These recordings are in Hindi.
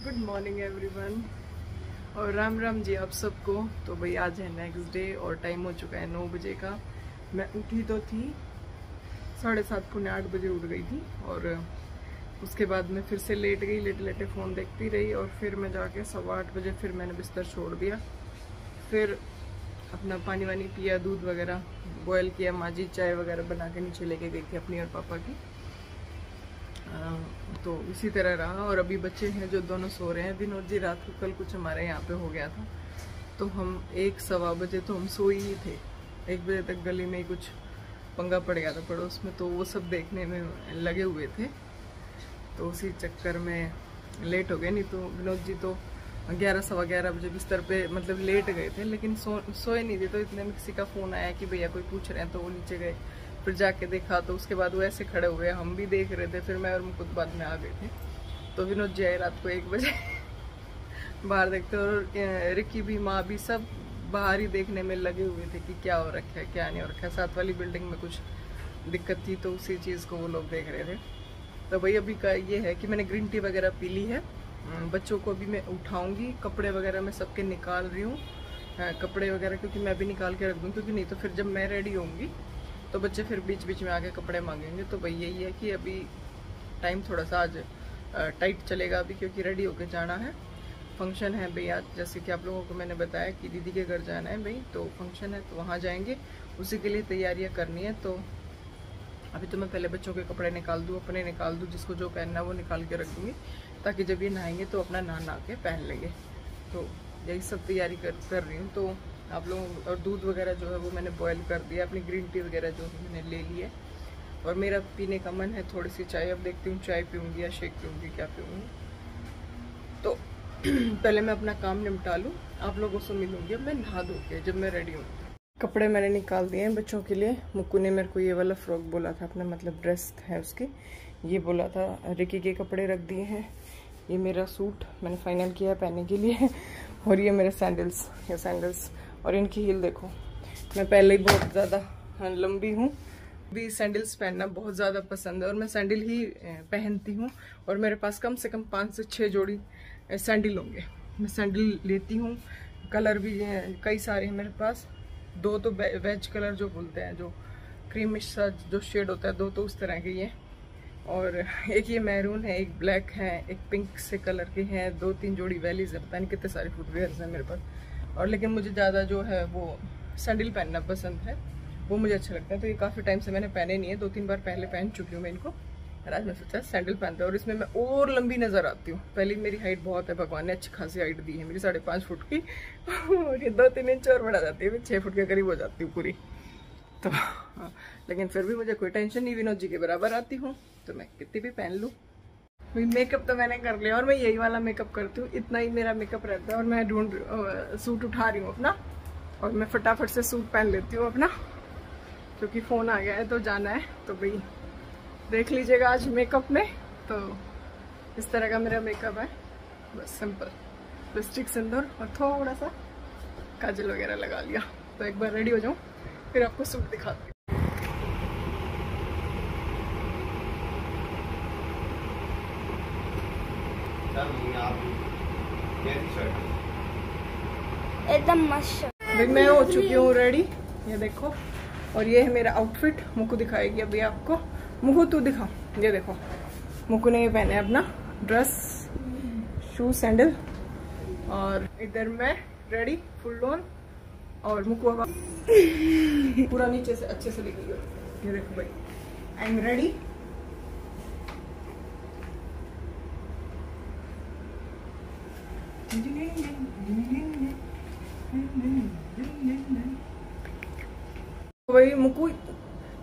गुड मॉर्निंग एवरीवन और राम राम जी आप सबको। तो भाई आज है नेक्स्ट डे और टाइम हो चुका है 9 बजे का। मैं उठी तो थी 7:30 पौने 8 बजे उठ गई थी और उसके बाद मैं फिर से लेट गई, लेटे लेटे फ़ोन देखती रही और फिर मैं जाके 8:15 बजे फिर मैंने बिस्तर छोड़ दिया। फिर अपना पानी वानी पिया, दूध वगैरह बॉयल किया, माजी चाय वगैरह बना के नीचे लेके गई थी अपनी और पापा की। तो इसी तरह रहा और अभी बच्चे हैं जो दोनों सो रहे हैं। विनोद जी रात को कल कुछ हमारे यहाँ पे हो गया था तो हम 1-1:15 बजे तो हम सोई ही थे। 1 बजे तक गली में ही कुछ पंगा पड़ गया था पड़ोस में, तो वो सब देखने में लगे हुए थे। तो उसी चक्कर में लेट हो गए। नहीं तो विनोद जी तो 11-11:15 बजे बिस्तर पे मतलब लेट गए थे, लेकिन सोए नहीं थे। तो इतने में किसी का फ़ोन आया कि भैया कोई पूछ रहे हैं, तो वो नीचे गए। फिर जाके देखा तो उसके बाद वो ऐसे खड़े हुए, हम भी देख रहे थे। फिर मैं और मुकुट बाद में आ गए थे। तो विनोद जी आए रात को 1 बजे बाहर देखते और रिक्की भी, माँ भी सब बाहर ही देखने में लगे हुए थे कि क्या हो रखा है क्या नहीं हो रखा है। साथ वाली बिल्डिंग में कुछ दिक्कत थी तो उसी चीज़ को वो लोग देख रहे थे। तो भाई अभी का ये है कि मैंने ग्रीन टी वगैरह पी ली है। बच्चों को अभी मैं उठाऊंगी, कपड़े वगैरह मैं सबके निकाल रही हूँ, कपड़े वगैरह क्योंकि मैं भी निकाल के रख दूँ, क्योंकि नहीं तो फिर जब मैं रेडी होंगी तो बच्चे फिर बीच बीच में आके कपड़े मांगेंगे। तो भाई यही है कि अभी टाइम थोड़ा सा आज टाइट चलेगा अभी, क्योंकि रेडी होके जाना है। फंक्शन है भाई आज, जैसे कि आप लोगों को मैंने बताया कि दीदी के घर जाना है भाई, तो फंक्शन है तो वहाँ जाएंगे, उसी के लिए तैयारियाँ करनी है। तो अभी तो मैं पहले बच्चों के कपड़े निकाल दूँ, अपने निकाल दूँ, जिसको जो पहनना है वो निकाल के रख दूँगी, ताकि जब ये नहाएंगे तो अपना नहा के पहन लेंगे। तो यही सब तैयारी कर रही हूँ। तो आप लोगों और दूध वगैरह जो है वो मैंने बॉयल कर दिया, अपनी ग्रीन टी वगैरह जो है मैंने ले ली है। और मेरा पीने का मन है थोड़ी सी चाय, अब देखती हूँ चाय पीऊँगी या शेक पीऊँगी, क्या पीऊँगी। तो पहले मैं अपना काम निपटा लूँ, आप लोगों से मिलूँगी अब मैं नहा धो के जब मैं रेडी हूँ। कपड़े मैंने निकाल दिए हैं बच्चों के लिए। मुक्कू ने मेरे को ये वाला फ्रॉक बोला था, अपना मतलब ड्रेस है उसकी, ये बोला था। रिकी के कपड़े रख दिए हैं। ये मेरा सूट मैंने फाइनल किया है पहनने के लिए। और ये मेरे सैंडल्स और इनकी हील देखो। मैं पहले ही बहुत ज़्यादा लंबी हूँ, भी सैंडल्स पहनना बहुत ज़्यादा पसंद है और मैं सैंडल ही पहनती हूँ। और मेरे पास कम से कम 5 से 6 जोड़ी सैंडल होंगे। मैं सैंडल लेती हूँ, कलर भी कई सारे हैं मेरे पास। 2 तो वेज कलर जो बोलते हैं, जो क्रीमिश सा जो शेड होता है, 2 तो उस तरह के ये, और एक ये मैरून है, एक ब्लैक है, एक पिंक से कलर के हैं। 2-3 जोड़ी वैलीज है, पता नहीं कितने सारे फुटवेयर्स हैं मेरे पास। और लेकिन मुझे ज़्यादा जो है वो सैंडल पहनना पसंद है, वो मुझे अच्छा लगता है। तो ये काफ़ी टाइम से मैंने पहने नहीं है, 2-3 बार पहले पहन चुकी हूँ मैं इनको। और आज मैं सोचा सैंडल पहनता हूँ और इसमें मैं और लंबी नज़र आती हूँ। पहले मेरी हाइट बहुत है, भगवान ने अच्छी खासी हाइट दी है मेरी 5.5 फुट की और ये 2-3 इंच और बढ़ा जाती है, मैं 6 फुट के करीब हो जाती हूँ पूरी। तो लेकिन फिर भी मुझे कोई टेंशन नहीं, विनोद जी के बराबर आती हूँ तो मैं कितनी भी पहन लूँ। मेकअप तो मैंने कर लिया और मैं यही वाला मेकअप करती हूँ, इतना ही मेरा मेकअप रहता है। और मैं सूट उठा रही हूँ अपना और मैं फटाफट से सूट पहन लेती हूँ अपना, क्योंकि फ़ोन आ गया है तो जाना है। तो भाई देख लीजिएगा आज मेकअप में। तो इस तरह का मेरा मेकअप है, बस सिंपल लिपस्टिक, सिंदूर और थोड़ा सा काजल वगैरह लगा लिया। तो एक बार रेडी हो जाऊँ फिर आपको सूट दिखाती हूँ। एकदम मस्त। भाई मैं हो चुकी हूँ रेडी, ये देखो। और ये है मेरा आउटफिट, मुक्कू दिखाएगी अभी आपको। मुक्कू तू दिखा, ये देखो मुक्कू ने ये पहने है अपना ड्रेस, शूज, सैंडल। और इधर मैं रेडी फुल ऑन और मुक्कू पूरा नीचे से अच्छे से दिख रही हो। ये देखो भाई, आई एम रेडी। भाई मुक्कू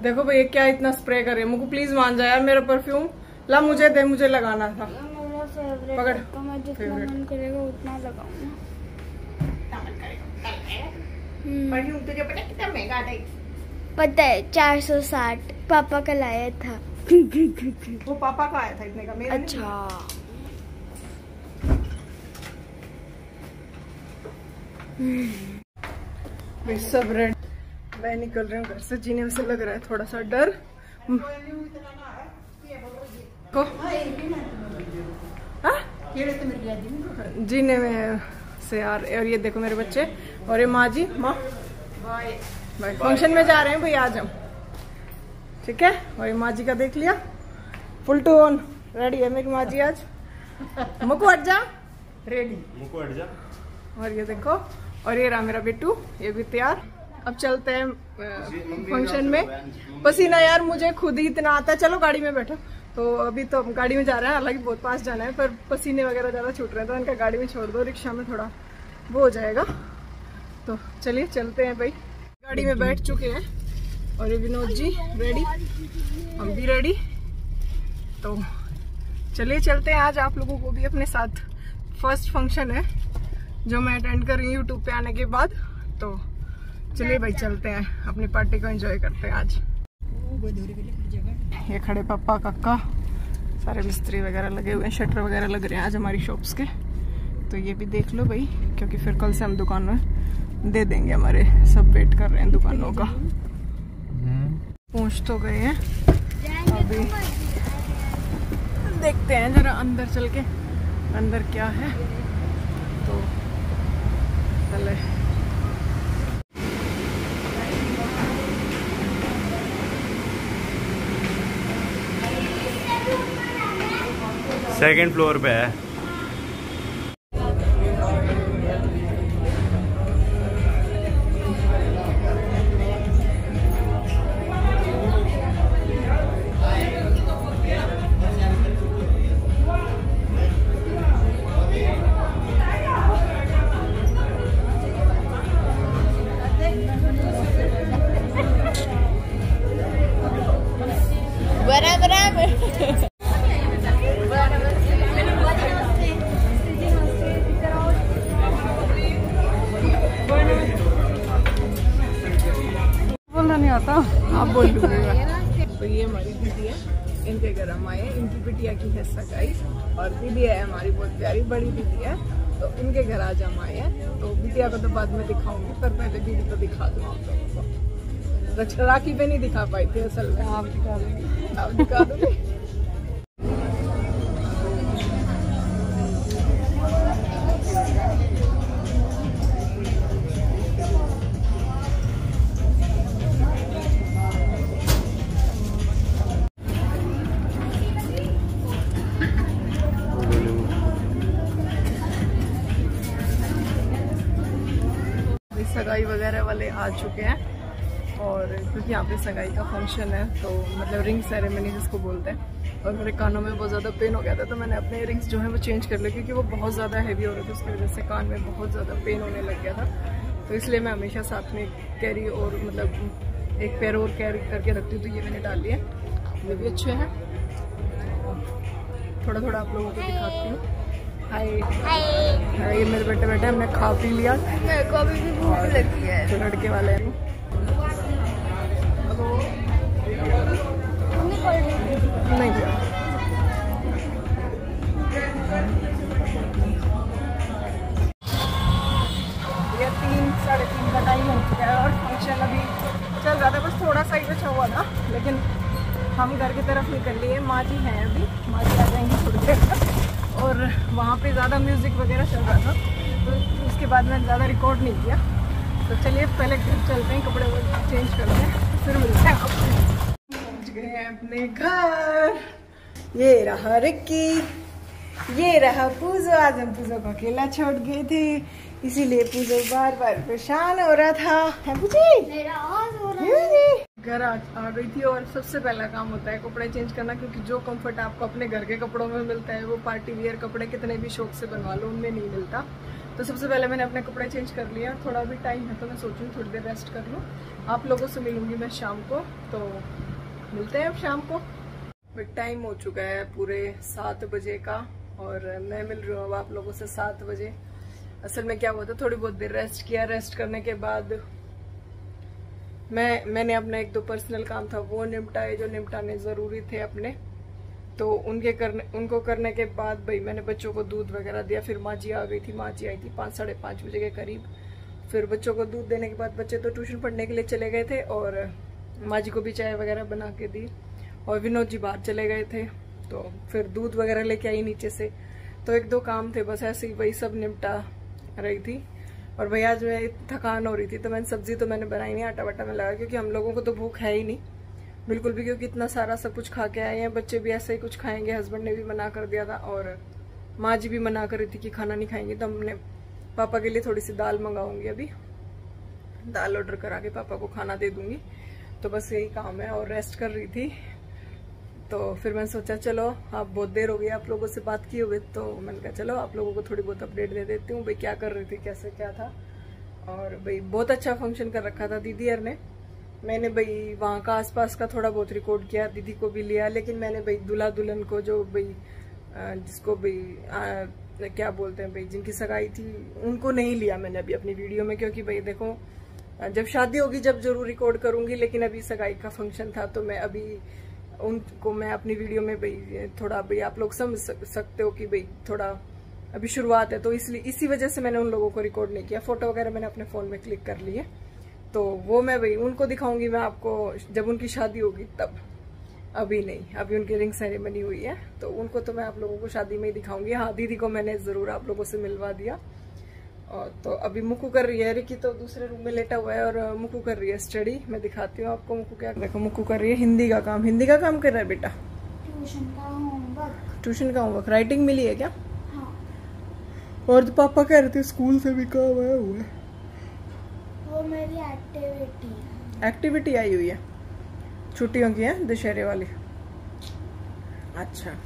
देखो भाई क्या इतना स्प्रे कर रही है। मुक्कू प्लीज मान जा यार, मेरा परफ्यूम ला, मुझे दे, मुझे लगाना था। मेरा फेवरेट पकड़, तो मैं जितना मन करेगा उतना लगाऊंगा। परफ्यूम तुझे पता कितना महंगा था? पता है 460, पापा का लाया था। वो पापा का आया था इतने का, मेरा अच्छा। भाई सब रेडी, मैं निकल रही हूँ घर से। जीने में से लग रहा है थोड़ा सा डर को। जीने में से यार। और ये देखो मेरे बच्चे और ये माँ जी। माँ बाय बाय। फंक्शन में जा रहे हैं भाई आज हम, ठीक है। और ये माँ जी का देख लिया, फुल टू ऑन रेडी है मेरी माँ जी आज। मुकु हट जा, रेडी मुकु हट जा। और ये देखो, और ये रहा मेरा बिट्टू, ये भी तैयार। अब चलते हैं फंक्शन में। पसीना यार मुझे खुद ही इतना आता है। चलो गाड़ी में बैठो। तो अभी तो गाड़ी में जा रहे हैं, हालांकि बहुत पास जाना है, पर पसीने वगैरह ज़्यादा छूट रहे हैं तो इनका गाड़ी में छोड़ दो, रिक्शा में थोड़ा वो हो जाएगा। तो चलिए चलते हैं भाई। गाड़ी में बैठ चुके हैं और ये विनोद जी रेडी, हम भी रेडी। तो चलिए चलते हैं। आज आप लोगों को भी अपने साथ फर्स्ट फंक्शन है जो मैं अटेंड कर रही हूँ यूट्यूब पे आने के बाद। तो चलिए भाई चलते हैं, अपनी पार्टी को एंजॉय करते हैं आज। ये खड़े पापा काका, सारे मिस्त्री वगैरह लगे हुए हैं, शटर वगैरह लग रहे हैं आज हमारी शॉप्स के। तो ये भी देख लो भाई, क्योंकि फिर कल से हम दुकान में दे देंगे। हमारे सब वेट कर रहे हैं दुकानों का। पहुंच तो गए हैं, अभी देखते हैं जरा अंदर चल के अंदर क्या है। तो चले। सेकंड फ्लोर पे है। बोलना नहीं आता, आप बोल लीजिएगा। तो ये हमारी दीदी है, इनके घर हम आए हैं। इनकी बिटिया की है सगाई और दीदी है हमारी बहुत प्यारी बड़ी दीदी है, तो इनके घर आज हम आए हैं। तो बिटिया को तो बाद में दिखाऊंगी, पर पहले दीदी को दिखा दूँ आप लोगों को। राखी पे नहीं दिखा पाई थी असल में, आप दिखा देंगे, आप दिखा दोगे। सगाई वगैरह वाले आ चुके हैं, और क्योंकि यहाँ पे सगाई का फंक्शन है तो मतलब रिंग सेरेमनी जिसको बोलते हैं। और मेरे कानों में बहुत ज़्यादा पेन हो गया था, तो मैंने अपने रिंग्स जो है वो चेंज कर लिए, क्योंकि वो बहुत ज़्यादा हैवी हो रहे थे, उसकी वजह से कान में बहुत ज़्यादा पेन होने लग गया था। तो इसलिए मैं हमेशा साथ में कैरी और मतलब एक पेयर और कैरी करके रखती हूँ। तो ये मैंने डाल लिए, ये भी अच्छे हैं। थोड़ा थोड़ा आप लोगों को दिखाती हूँ। हाय हाय, ये मेरे बेटे बेटे हमने खा पी लिया, मेरे को अभी भी भूख लगी है। तो लड़के वाले हैं नहीं दिया। ये 3 साढ़े 3 का टाइम हो चुका है और फंक्शन अभी चल रहा था, बस थोड़ा सा ही बचा हुआ था, लेकिन हम घर की तरफ निकल लिए। माँ जी हैं अभी, माँ जी आ जाएंगी थोड़ी देर। और वहाँ पे ज़्यादा म्यूज़िक वगैरह चल रहा था, तो उसके बाद मैंने ज़्यादा रिकॉर्ड नहीं किया। तो चलिए पहले घर चलते हैं, कपड़े चेंज करते हैं, फिर मिलते हैं। पहुँच गए हैं अपने घर। ये रहा रिक्की, ये रहा पूजो। आज हम पूजो को अकेला छोड़ गए थे, इसीलिए पूजो बार बार परेशान हो रहा था। है पूजी घर आ गई थी, और सबसे पहला काम होता है कपड़े चेंज करना, क्योंकि जो कंफर्ट आपको अपने घर के कपड़ों में मिलता है वो पार्टी वियर कपड़े कितने भी शौक से बनवा लो उनमें नहीं मिलता। तो सबसे पहले मैंने अपने कपड़े चेंज कर लिया। थोड़ा भी टाइम है तो मैं सोचूं थोड़ी देर रेस्ट कर लूँ। आप लोगों से मिलूंगी मैं शाम को, तो मिलते हैं अब शाम को। टाइम हो चुका है पूरे 7 बजे का, और मैं मिल रही हूँ अब आप लोगों से 7 बजे। असल में क्या हुआ था, थोड़ी बहुत देर रेस्ट किया। रेस्ट करने के बाद मैंने अपना 1-2 पर्सनल काम था वो निपटाए, जो निपटाने ज़रूरी थे अपने। तो उनको करने के बाद भाई मैंने बच्चों को दूध वगैरह दिया। फिर माँ जी आ गई थी, माँ जी आई थी 5 साढ़े 5 बजे के करीब। फिर बच्चों को दूध देने के बाद बच्चे तो ट्यूशन पढ़ने के लिए चले गए थे, और माँ जी को भी चाय वगैरह बना के दी। और विनोद जी बाहर चले गए थे, तो फिर दूध वगैरह लेके आई नीचे से। तो 1-2 काम थे बस, ऐसे ही वही सब निपटा रही थी। और भैया आज मैं थकान हो रही थी तो मैंने सब्जी तो मैंने बनाई नहीं, आटा वाटा में लगा, क्योंकि हम लोगों को तो भूख है ही नहीं बिल्कुल भी, क्योंकि इतना सारा सब कुछ खा के आए हैं। बच्चे भी ऐसे ही कुछ खाएंगे, हस्बैंड ने भी मना कर दिया था और माँ जी भी मना कर रही थी कि खाना नहीं खाएंगे। तो हमने पापा के लिए थोड़ी सी दाल मंगाऊंगी, अभी दाल ऑर्डर करा के पापा को खाना दे दूंगी। तो बस यही काम है। और रेस्ट कर रही थी तो फिर मैंने सोचा चलो, आप बहुत देर हो गई आप लोगों से बात किए हुए, तो मैंने कहा चलो आप लोगों को थोड़ी बहुत अपडेट दे देती हूँ भाई क्या कर रही थी, कैसे क्या था। और भाई बहुत अच्छा फंक्शन कर रखा था दीदी यार ने। मैंने भाई वहाँ का आसपास का थोड़ा बहुत रिकॉर्ड किया, दीदी को भी लिया, लेकिन मैंने भाई दूल्हा दुल्हन को जो भाई जिसको भाई क्या बोलते हैं भाई जिनकी सगाई थी उनको नहीं लिया मैंने अभी अपनी वीडियो में, क्योंकि भाई देखो जब शादी होगी जब जरूर रिकॉर्ड करूंगी, लेकिन अभी सगाई का फंक्शन था तो मैं अभी उनको मैं अपनी वीडियो में भाई थोड़ा भाई आप लोग समझ सकते हो कि भाई थोड़ा अभी शुरुआत है, तो इसलिए इसी वजह से मैंने उन लोगों को रिकॉर्ड नहीं किया। फोटो वगैरह मैंने अपने फोन में क्लिक कर लिए, तो वो मैं भाई उनको दिखाऊंगी मैं आपको जब उनकी शादी होगी तब, अभी नहीं। अभी उनकी रिंग सेरेमनी हुई है तो उनको तो मैं आप लोगों को शादी में ही दिखाऊंगी। हाँ दीदी को मैंने जरूर आप लोगों से मिलवा दिया। और तो अभी मुक्कू कर रही है, रिकी तो दूसरे रूम में लेटा हुआ है और मुक्कू कर रही है स्टडी। मैं दिखाती हूँ आपको मुक्कू क्या, देखो मुक्कू कर रही है हिंदी का काम। हिंदी का काम कर रहा है बेटा, ट्यूशन का होमवर्क। ट्यूशन का होमवर्क, राइटिंग मिली है क्या? हाँ। और तो पापा कह रहे थे स्कूल से भी काम आया हुआ है। वो मेरी एक्टिविटी है। एक्टिविटी आई हुई है, छुट्टियों की है दशहरे वाली। अच्छा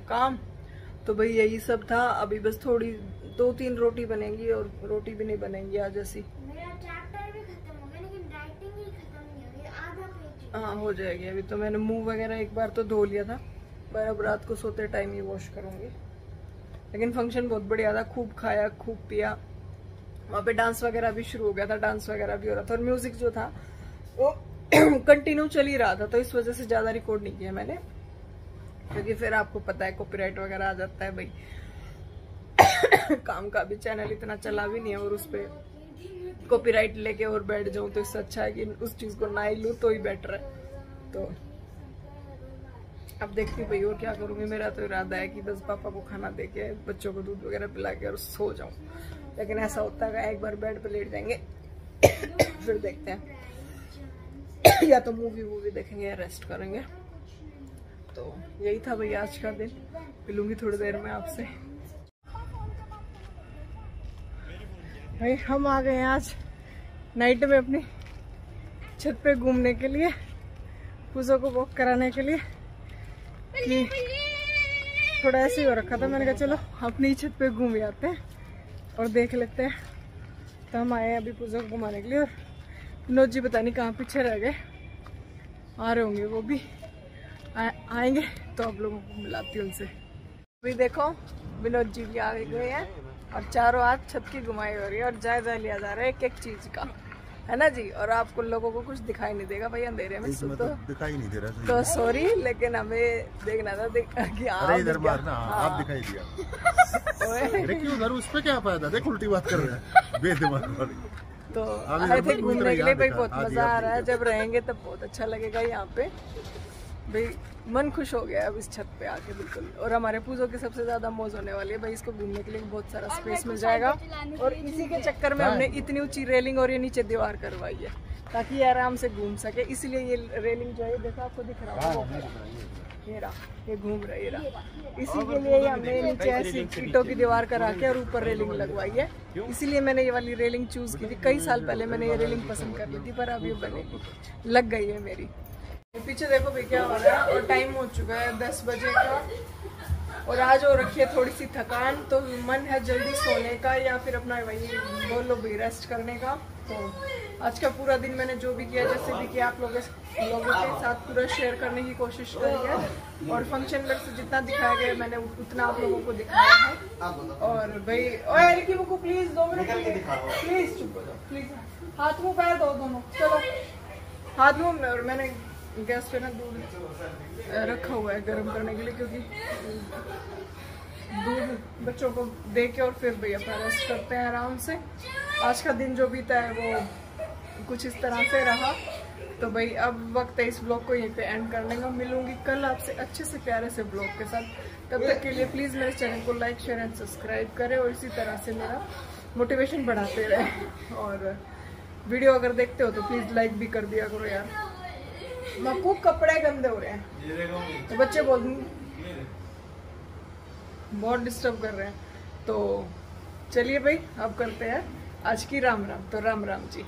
काम तो भाई यही सब था। अभी बस थोड़ी 2-3 रोटी बनेंगी और रोटी भी नहीं बनेंगी आज ऐसी। मेरा चैप्टर भी खत्म हो गया लेकिन राइटिंग ही खत्म नहीं हो गई, आधा पेज। हाँ हो जाएगी। अभी तो मैंने मुंह वगैरह एक बार तो धो लिया था, पर अब रात को सोते टाइम ही वॉश करूंगी। लेकिन फंक्शन बहुत बढ़िया था, खूब खाया खूब पिया। वहाँ पे डांस वगैरह भी शुरू हो गया था, डांस वगैरह भी हो रहा था और म्यूजिक जो था वो कंटिन्यू चल ही रहा था, तो इस वजह से ज्यादा रिकॉर्ड नहीं किया मैंने, क्योंकि फिर आपको पता है कॉपीराइट वगैरह आ जाता है भाई। काम का भी चैनल इतना चला भी नहीं है और उस पर कॉपीराइट लेके और बैठ जाऊं, तो इससे अच्छा है कि उस चीज को ना ही लूं तो ही बेटर है। तो अब देखती भाई और क्या करूंगी। मेरा तो इरादा है कि बस पापा को खाना देके बच्चों को दूध वगैरह पिला के और सो जाऊं, लेकिन ऐसा होता है एक बार बेड पे लेट जाएंगे फिर देखते हैं या तो मूवी देखेंगे या रेस्ट करेंगे। तो यही था भाई आज का दिन। मिलूंगी थोड़ी देर में आपसे। भाई हम आ गए हैं आज नाइट में अपनी छत पे घूमने के लिए, पूजो को वॉक कराने के लिए, कि थोड़ा ऐसे ही हो रखा था। मैंने कहा चलो अपनी छत पे घूम आते हैं और देख लेते हैं। तो हम आए हैं अभी पूजो को घुमाने के लिए। और विनोद जी पता नहीं कहाँ पीछे रह गए, आ रहे होंगे वो भी, आएंगे तो आप लोगों को मिलाती हूँ उनसे। अभी देखो विनोद जी भी आ गए हैं और चारों हाथ छत की घुमाई हो रही है और जायजा लिया जा रहा है एक एक चीज का, है ना जी। और आपको लोगों को कुछ दिखाई नहीं देगा भाई अंधेरे में, तो दिखाई नहीं दे रहा तो सॉरी, लेकिन हमें देखना था कि आप दिखाई दिया। क्यों उधर उस पे क्या फायदा, देख उल्टी बात कर रहे हैं बेदिमाग वाली। तो आए थे घूमने के लिए भाई, बहुत मजा आ रहा है। जब रहेंगे तब बहुत अच्छा लगेगा यहाँ पे भाई, मन खुश हो गया अब इस छत पे आके बिल्कुल। और हमारे पूजो की सबसे ज्यादा मौज होने वाली है भाई, इसको घूमने के लिए बहुत सारा स्पेस मिल जाएगा। और इसी के चक्कर में हमने इतनी ऊंची रेलिंग और ये नीचे दीवार करवाई है ताकि ये आराम से घूम सके। इसलिए ये रेलिंग जो है देखो आपको दिख रहा होगा, ये घूम रहा है, इसी के लिए हमने नीचे ऐसी ईंटों की दीवार करा के और ऊपर रेलिंग लगवाई है। इसीलिए मैंने ये वाली रेलिंग चूज की थी। कई साल पहले मैंने ये रेलिंग पसंद कर ली थी, पर अब ये बनेगी, लग गई है मेरी। पीछे देखो भाई क्या हो रहा है। और टाइम हो चुका है 10 बजे का और आज हो रखी है थोड़ी सी थकान, तो मन है जल्दी सोने का या फिर अपना वही बोलो भाई रेस्ट करने का। तो आज का पूरा दिन मैंने जो भी किया, जैसे भी किया आप लोगों के साथ पूरा शेयर करने की कोशिश करी है। और फंक्शन में से जितना दिखाया गया मैंने उतना आप लोगों को दिखाया है। और भाई प्लीज 2 मिनट प्लीज चुप हो जाओ प्लीज, हाथ मुँह पैर दो दोनों, चलो हाथ मुँह। और मैंने गैस पे ना दूध रखा हुआ है गर्म करने के लिए, क्योंकि दूध बच्चों को दे के और फिर भाई अपना रेस्ट करते हैं आराम से। आज का दिन जो बीता है वो कुछ इस तरह से रहा। तो भाई अब वक्त है इस ब्लॉग को यहीं पे एंड करने का। मिलूंगी कल आपसे अच्छे से प्यारे से ब्लॉग के साथ। तब तक के लिए प्लीज़ मेरे चैनल को लाइक शेयर एंड सब्सक्राइब करें और इसी तरह से मेरा मोटिवेशन बढ़ाते रहे। और वीडियो अगर देखते हो तो प्लीज़ लाइक भी कर दिया करो यार। मक्कू कपड़े गंदे हो रहे हैं तो बच्चे बोल बहुत डिस्टर्ब कर रहे हैं। तो चलिए भाई अब करते हैं आज की राम राम। तो राम राम जी।